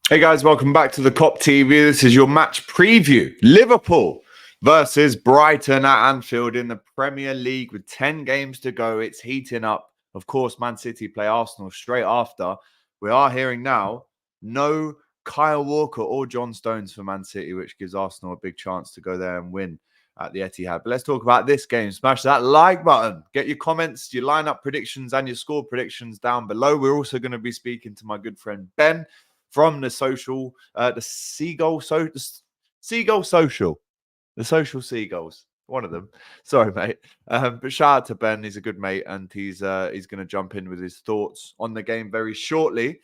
Hey guys, welcome back to the Kop TV. This is your match preview. Liverpool versus Brighton at Anfield in the Premier League with 10 games to go. It's heating up. Of course, Man City play Arsenal straight after. We are hearing now no Kyle Walker or John Stones for Man City, which gives Arsenal a big chance to go there and win at the Etihad. But let's talk about this game. Smash that like button. Get your comments, your lineup predictions, and your score predictions down below. We're also going to be speaking to my good friend Ben from the social, the Seagull Social, the Social Seagulls, one of them. Sorry, mate. But shout out to Ben. He's a good mate, and he's going to jump in with his thoughts on the game very shortly.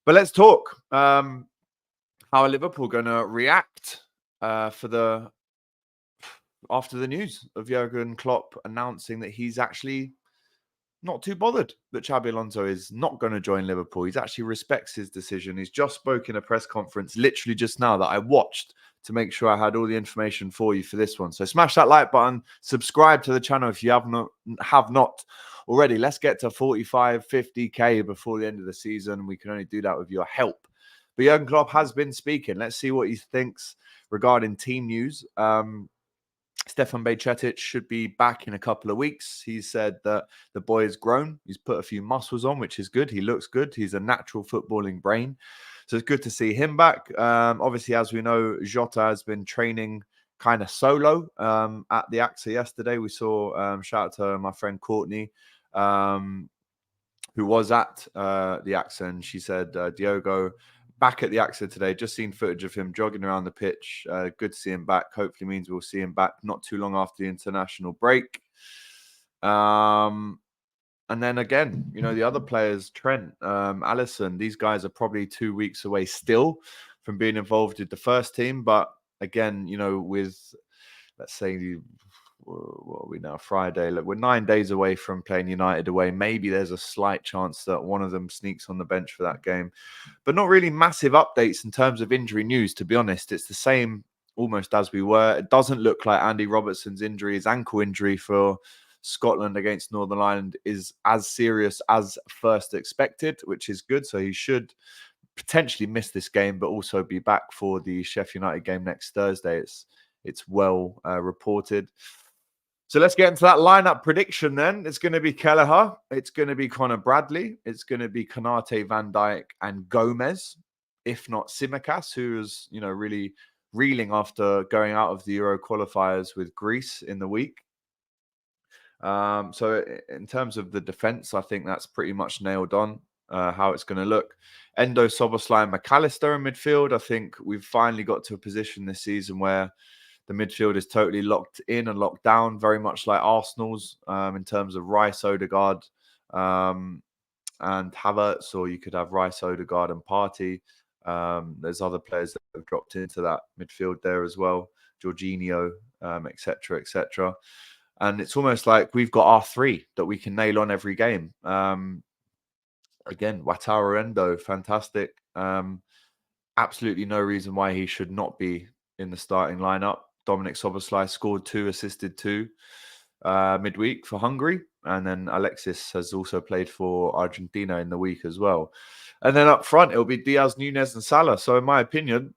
But let's talk. How are Liverpool going to react after the news of Jurgen Klopp announcing that he's actually not too bothered that Xabi Alonso is not going to join Liverpool. He actually respects his decision. He's just spoke in a press conference literally just now that I watched to make sure I had all the information for you for this one. So smash that like button, subscribe to the channel if you have not already. Let's get to 45, 50K before the end of the season. We can only do that with your help. But Jurgen Klopp has been speaking. Let's see what he thinks regarding team news. Stefan Bajcetic should be back in a couple of weeks. He said that the boy has grown. He's put a few muscles on, which is good. He looks good. He's a natural footballing brain. So it's good to see him back. Obviously, as we know, Jota has been training kind of solo at the AXA yesterday. We saw, shout out to my friend Courtney, who was at the AXA, and she said, Diogo, back at the AXA today, just seen footage of him jogging around the pitch. Good to see him back. Hopefully means we'll see him back not too long after the international break. And then again, you know, the other players, Trent, Alisson, these guys are probably 2 weeks away still from being involved with the first team. But again, you know, with, let's say, what are we now? Friday. Look, we're 9 days away from playing United away. Maybe there's a slight chance that one of them sneaks on the bench for that game, but not really massive updates in terms of injury news. To be honest, it's the same almost as we were. It doesn't look like Andy Robertson's injury, his ankle injury for Scotland against Northern Ireland, is as serious as first expected, which is good. So he should potentially miss this game, but also be back for the Sheffield United game next Thursday. It's well reported. So let's get into that lineup prediction then. It's going to be Kelleher. It's going to be Connor Bradley. It's going to be Konate, Van Dijk, and Gomez, if not Tsimikas, who is, you know, really reeling after going out of the Euro qualifiers with Greece in the week. So in terms of the defense, I think that's pretty much nailed on how it's going to look. Endo, Szoboszlai, and McAllister in midfield. I think we've finally got to a position this season where the midfield is totally locked in and locked down, very much like Arsenal's in terms of Rice, Odegaard, and Havertz, or you could have Rice, Odegaard, and Partey. There's other players that have dropped into that midfield there as well, Jorginho, etc., etc. And it's almost like we've got our three that we can nail on every game. Again, Wataru Endo, fantastic. Absolutely no reason why he should not be in the starting lineup. Dominic Szoboszlai scored 2, assisted 2 midweek for Hungary. And then Alexis has also played for Argentina in the week as well. And then up front, it'll be Diaz, Nunez, and Salah. So in my opinion,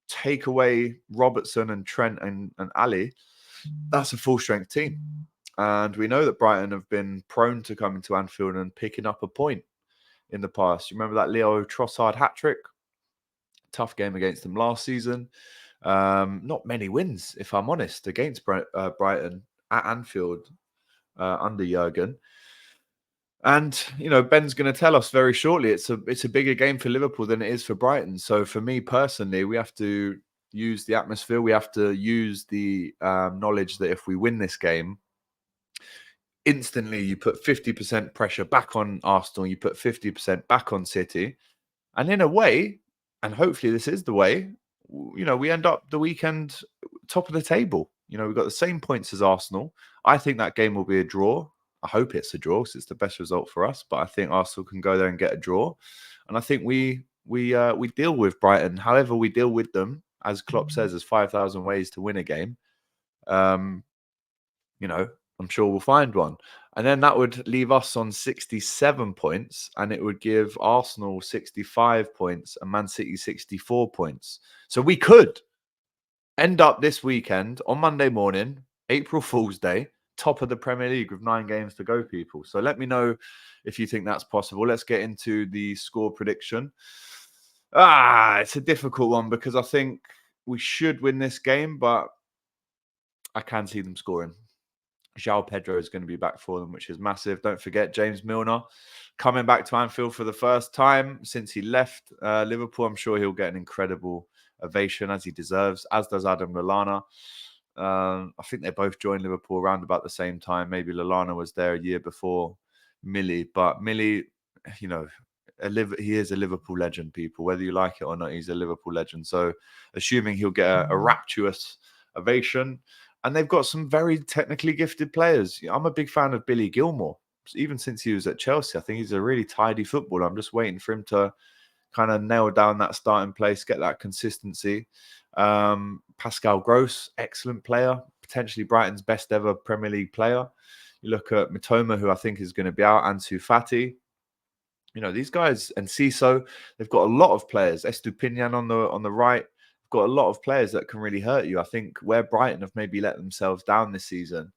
take away Robertson and Trent and Ali, that's a full-strength team. And we know that Brighton have been prone to coming to Anfield and picking up a point in the past. You remember that Leo Trossard hat-trick? Tough game against them last season. Not many wins, if I'm honest, against Brighton at Anfield under Jurgen. And, you know, Ben's going to tell us very shortly it's a bigger game for Liverpool than it is for Brighton. So for me personally, we have to use the atmosphere. We have to use the knowledge that if we win this game, instantly you put 50% pressure back on Arsenal. You put 50% back on City. And in a way, and hopefully this is the way, you know, we end up the weekend top of the table. You know, we've got the same points as Arsenal. I think that game will be a draw. I hope it's a draw because it's the best result for us. But I think Arsenal can go there and get a draw. And I think we deal with Brighton. However we deal with them, as Klopp says, there's 5,000 ways to win a game. You know, I'm sure we'll find one. And then that would leave us on 67 points, and it would give Arsenal 65 points and Man City 64 points. So we could end up this weekend on Monday morning, April Fool's Day, top of the Premier League with 9 games to go, people. So let me know if you think that's possible. Let's get into the score prediction. It's a difficult one because I think we should win this game, but I can see them scoring. João Pedro is going to be back for them, which is massive. Don't forget James Milner coming back to Anfield for the first time since he left Liverpool. I'm sure he'll get an incredible ovation as he deserves, as does Adam Lallana. I think they both joined Liverpool around about the same time. Maybe Lallana was there a year before Millie, but Millie, you know, he is a Liverpool legend, people. Whether you like it or not, he's a Liverpool legend. So assuming he'll get a rapturous ovation. And they've got some very technically gifted players. I'm a big fan of Billy Gilmore, even since he was at Chelsea. I think he's a really tidy footballer. I'm just waiting for him to kind of nail down that starting place, get that consistency. Pascal Gross, excellent player, potentially Brighton's best ever Premier League player. You look at Mitoma, who I think is going to be out, Ansu Fati. You know, these guys, and Ciso, they've got a lot of players. Estupinian on the right. Got a lot of players that can really hurt you. I think where Brighton have maybe let themselves down this season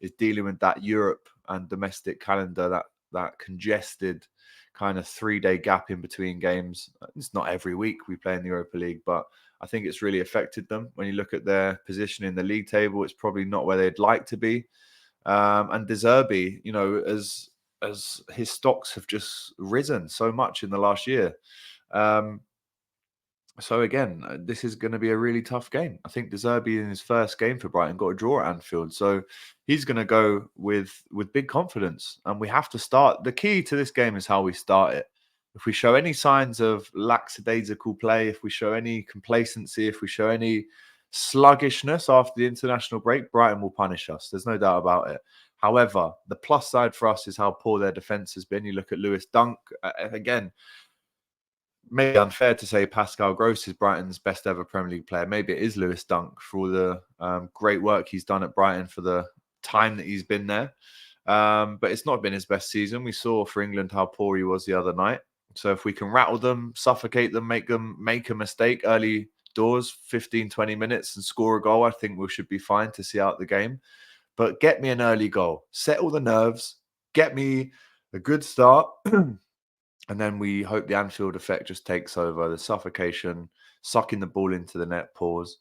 is dealing with that Europe and domestic calendar, that congested kind of 3-day gap in between games. It's not every week we play in the Europa League, but I think it's really affected them. When you look at their position in the league table, it's probably not where they'd like to be. And De Zerbi, you know, as his stocks have just risen so much in the last year. So again, this is going to be a really tough game. I think De Zerbi in his first game for Brighton got a draw at Anfield, so he's going to go with big confidence. And we have to start. The key to this game is how we start it. If we show any signs of lackadaisical play, if we show any complacency, if we show any sluggishness after the international break, Brighton will punish us. There's no doubt about it. However, the plus side for us is how poor their defense has been. You look at Lewis Dunk again. Maybe unfair to say Pascal Gross is Brighton's best ever Premier League player. Maybe it is Lewis Dunk for all the great work he's done at Brighton for the time that he's been there. But it's not been his best season. We saw for England how poor he was the other night. So if we can rattle them, suffocate them, make them make a mistake early doors, 15, 20 minutes and score a goal, I think we should be fine to see out the game. But get me an early goal. Settle the nerves. Get me a good start. And then we hope the Anfield effect just takes over, the suffocation, sucking the ball into the net, pause,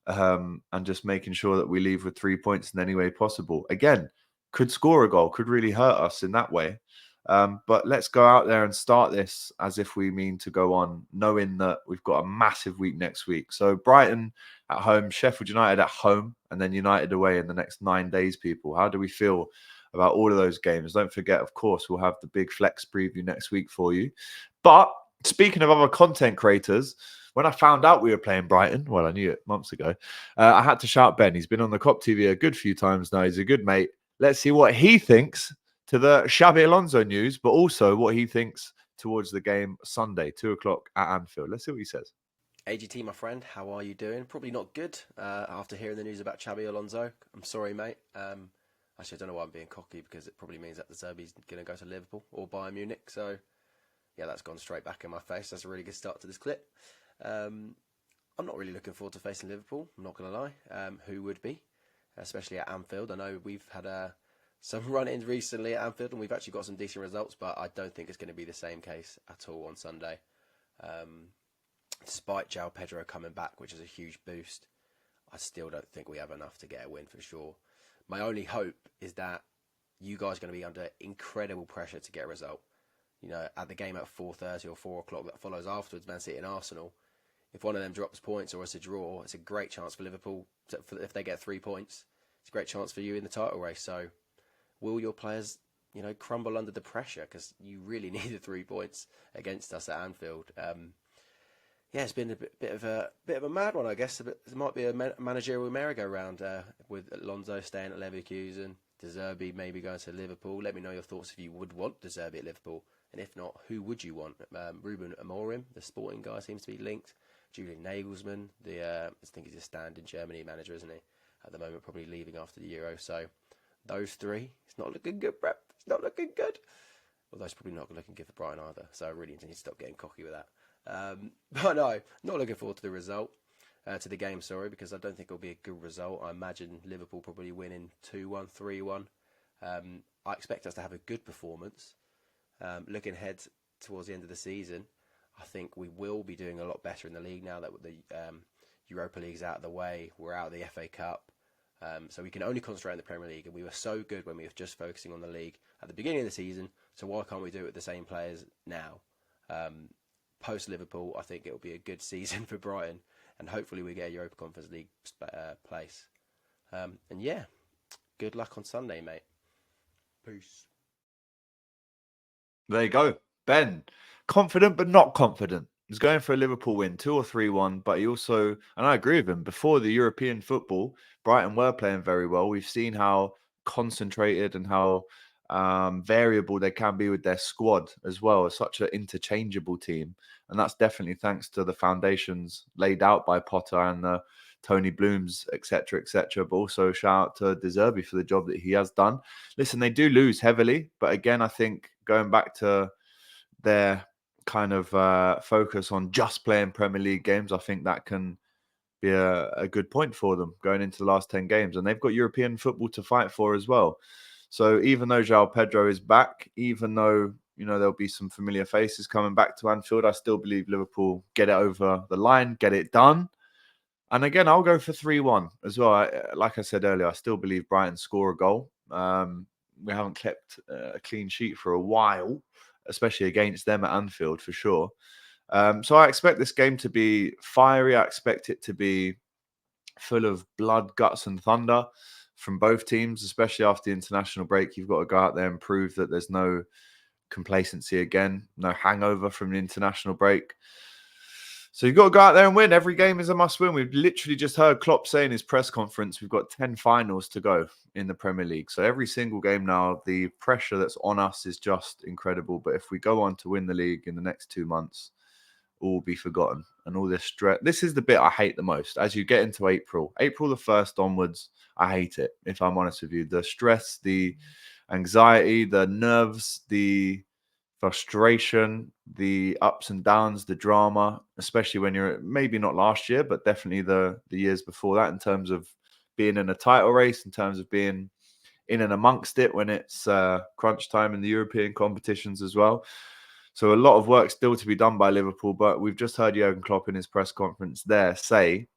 and just making sure that we leave with 3 points in any way possible. Again, could score a goal, could really hurt us in that way. But let's go out there and start this as if we mean to go on, knowing that we've got a massive week next week. So Brighton at home, Sheffield United at home, and then United away in the next 9 days, people. How do we feel about all of those games? Don't forget, of course, we'll have the big flex preview next week for you. But speaking of other content creators, when I found out we were playing Brighton, well, I knew it months ago, I had to shout Ben. He's been on the Kop TV a good few times now. He's a good mate. Let's see what he thinks to the Xabi Alonso news, but also what he thinks towards the game Sunday, 2 o'clock at Anfield. Let's see what he says. AGT, my friend, how are you doing? Probably not good after hearing the news about Xabi Alonso. I'm sorry, mate. Actually, I don't know why I'm being cocky, because it probably means that De Zerbi's going to go to Liverpool or Bayern Munich. So, yeah, that's gone straight back in my face. That's a really good start to this clip. I'm not really looking forward to facing Liverpool. I'm not going to lie. Who would be? Especially at Anfield. I know we've had some run-ins recently at Anfield, and we've actually got some decent results, but I don't think it's going to be the same case at all on Sunday. Despite João Pedro coming back, which is a huge boost, I still don't think we have enough to get a win for sure. My only hope is that you guys are going to be under incredible pressure to get a result. You know, at the game at 4:30 or 4 o'clock that follows afterwards, Man City and Arsenal, if one of them drops points or it's a draw, it's a great chance for Liverpool. If they get 3 points, it's a great chance for you in the title race. So will your players, you know, crumble under the pressure? Because you really need the 3 points against us at Anfield. Yeah, it's been a bit of a mad one, I guess. It might be a managerial merry-go-round with Alonso staying at Leverkusen, De Zerbi maybe going to Liverpool. Let me know your thoughts if you would want De Zerbi at Liverpool, and if not, who would you want? Ruben Amorim, the Sporting guy, seems to be linked. Julian Nagelsmann, I think he's a stand in Germany manager, isn't he? At the moment, probably leaving after the Euro. So Those three, it's not looking good, Brett. It's not looking good. Although it's probably not looking good for Brighton either. So I really need to stop getting cocky with that. But no, not looking forward to the result. To the game, sorry, because I don't think it'll be a good result. I imagine Liverpool probably winning 2-1, 3-1. I expect us to have a good performance. Looking ahead towards the end of the season, I think we will be doing a lot better in the league now that the Europa League's out of the way. We're out of the FA Cup. So we can only concentrate on the Premier League, and we were so good when we were just focusing on the league at the beginning of the season. So why can't we do it with the same players now? Post Liverpool, I think it will be a good season for Brighton, and hopefully we get a Europa Conference League place. And yeah, good luck on Sunday, mate. Peace. There you go. Ben, confident but not confident. He's going for a Liverpool win, 2 or 3-1, but he also, and I agree with him, before the European football, Brighton were playing very well. We've seen how concentrated and how variable they can be with their squad as well, as such an interchangeable team. And that's definitely thanks to the foundations laid out by Potter and Tony Blooms, etc., etc. But also shout out to De Zerbi for the job that he has done. Listen, they do lose heavily, but again, I think going back to their kind of focus on just playing Premier League games, I think that can be a good point for them going into the last 10 games. And they've got European football to fight for as well. So even though João Pedro is back, even though, you know, there'll be some familiar faces coming back to Anfield, I still believe Liverpool get it over the line, get it done. And again, I'll go for 3-1 as well. Like I said earlier, I still believe Brighton score a goal. We haven't kept a clean sheet for a while, especially against them at Anfield for sure. So I expect this game to be fiery. I expect it to be full of blood, guts and thunder from both teams, especially after the international break. You've got to go out there and prove that there's no complacency again, no hangover from the international break. So you've got to go out there and win. Every game is a must win. We've literally just heard Klopp say in his press conference, we've got 10 finals to go in the Premier League. So every single game now, the pressure that's on us is just incredible. But if we go on to win the league in the next 2 months, all will be forgotten. And all this stress. This is the bit I hate the most. As you get into April the 1st onwards, I hate it, if I'm honest with you. The stress, the anxiety, the nerves, the frustration, the ups and downs, the drama, especially when you're maybe not last year, but definitely the years before that, in terms of being in a title race, in terms of being in and amongst it when it's crunch time in the European competitions as well. So a lot of work still to be done by Liverpool, but we've just heard Jurgen Klopp in his press conference there say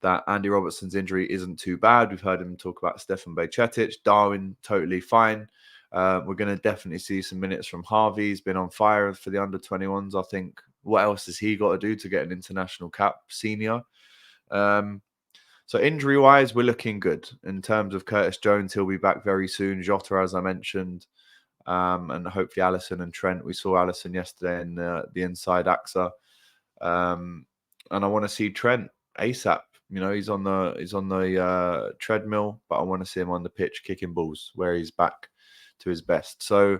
that Andy Robertson's injury isn't too bad. We've heard him talk about Stefan Bajcetic, Darwin totally fine. We're going to definitely see some minutes from Harvey. He's been on fire for the under-21s. I think, what else has he got to do to get an international cap, senior? So injury-wise, we're looking good. In terms of Curtis Jones, he'll be back very soon. Jota, as I mentioned, and hopefully Alisson and Trent. We saw Alisson yesterday in the inside AXA. And I want to see Trent ASAP. You know, he's on the treadmill, but I want to see him on the pitch kicking balls where he's back to his best. So,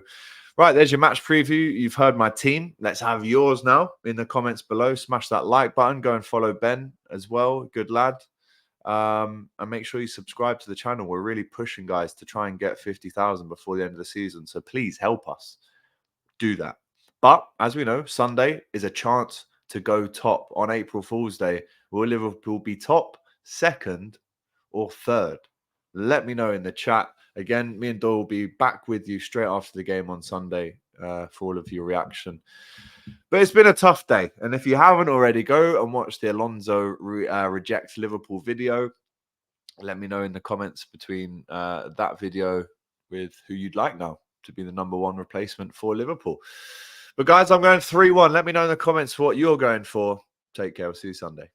right, there's your match preview. You've heard my team. Let's have yours now in the comments below. Smash that like button. Go and follow Ben as well. Good lad. And make sure you subscribe to the channel. We're really pushing, guys, to try and get 50,000 before the end of the season. So please help us do that. But as we know, Sunday is a chance to go top on April Fool's Day. Will Liverpool be top, second, or third? Let me know in the chat. Again, me and Doyle will be back with you straight after the game on Sunday for all of your reaction. But it's been a tough day. And if you haven't already, go and watch the Alonso reject Liverpool video. Let me know in the comments between that video with who you'd like now to be the #1 replacement for Liverpool. But guys, I'm going 3-1. Let me know in the comments what you're going for. Take care. We'll see you Sunday.